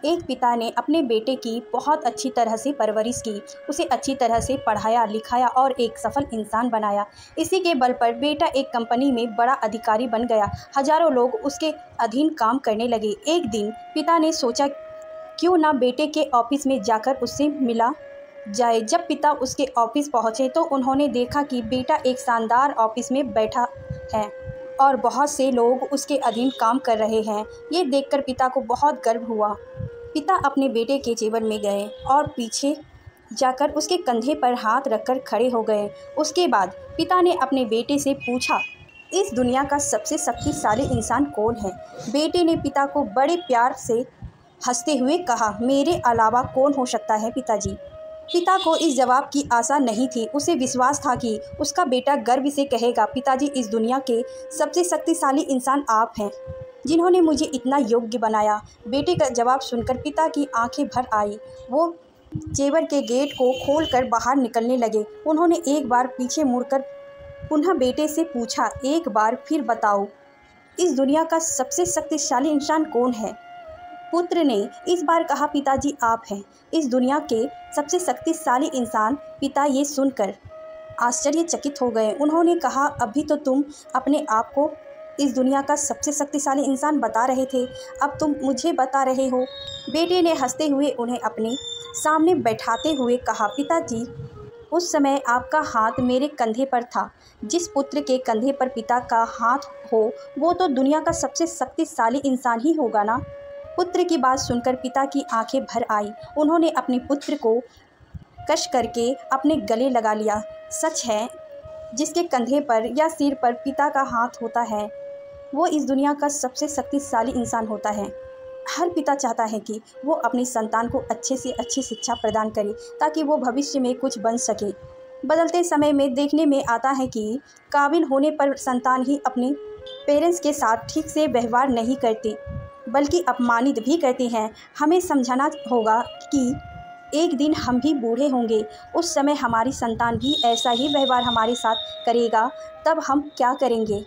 एक पिता ने अपने बेटे की बहुत अच्छी तरह से परवरिश की, उसे अच्छी तरह से पढ़ाया लिखाया और एक सफल इंसान बनाया। इसी के बल पर बेटा एक कंपनी में बड़ा अधिकारी बन गया। हजारों लोग उसके अधीन काम करने लगे। एक दिन पिता ने सोचा क्यों ना बेटे के ऑफिस में जाकर उससे मिला जाए। जब पिता उसके ऑफिस पहुंचे तो उन्होंने देखा कि बेटा एक शानदार ऑफिस में बैठा है और बहुत से लोग उसके अधीन काम कर रहे हैं। ये देखकर पिता को बहुत गर्व हुआ। पिता अपने बेटे के जेवर में गए और पीछे जाकर उसके कंधे पर हाथ रखकर खड़े हो गए। उसके बाद पिता ने अपने बेटे से पूछा, इस दुनिया का सबसे शक्तिशाली इंसान कौन है? बेटे ने पिता को बड़े प्यार से हंसते हुए कहा, मेरे अलावा कौन हो सकता है पिताजी। पिता को इस जवाब की आशा नहीं थी। उसे विश्वास था कि उसका बेटा गर्व से कहेगा, पिताजी, इस दुनिया के सबसे शक्तिशाली इंसान आप हैं, जिन्होंने मुझे इतना योग्य बनाया। बेटे का जवाब सुनकर पिता की आंखें भर आई। वो जेवर के गेट को खोलकर बाहर निकलने लगे। उन्होंने एक बार पीछे मुड़कर पुनः बेटे से पूछा, एक बार फिर बताओ, इस दुनिया का सबसे शक्तिशाली इंसान कौन है? पुत्र ने इस बार कहा, पिताजी, आप हैं इस दुनिया के सबसे शक्तिशाली इंसान। पिता ये सुनकर आश्चर्यचकित हो गए। उन्होंने कहा, अभी तो तुम अपने आप को इस दुनिया का सबसे शक्तिशाली इंसान बता रहे थे, अब तुम मुझे बता रहे हो। बेटे ने हंसते हुए उन्हें अपने सामने बैठाते हुए कहा, पिताजी, उस समय आपका हाथ मेरे कंधे पर था। जिस पुत्र के कंधे पर पिता का हाथ हो वो तो दुनिया का सबसे शक्तिशाली इंसान ही होगा ना। पुत्र की बात सुनकर पिता की आंखें भर आई। उन्होंने अपने पुत्र को कश करके अपने गले लगा लिया। सच है, जिसके कंधे पर या सिर पर पिता का हाथ होता है वो इस दुनिया का सबसे शक्तिशाली इंसान होता है। हर पिता चाहता है कि वो अपनी संतान को अच्छे से अच्छी शिक्षा प्रदान करे ताकि वो भविष्य में कुछ बन सके। बदलते समय में देखने में आता है कि काबिल होने पर संतान ही अपने पेरेंट्स के साथ ठीक से व्यवहार नहीं करती बल्कि अपमानित भी करते हैं। हमें समझाना होगा कि एक दिन हम भी बूढ़े होंगे, उस समय हमारी संतान भी ऐसा ही व्यवहार हमारे साथ करेगा, तब हम क्या करेंगे?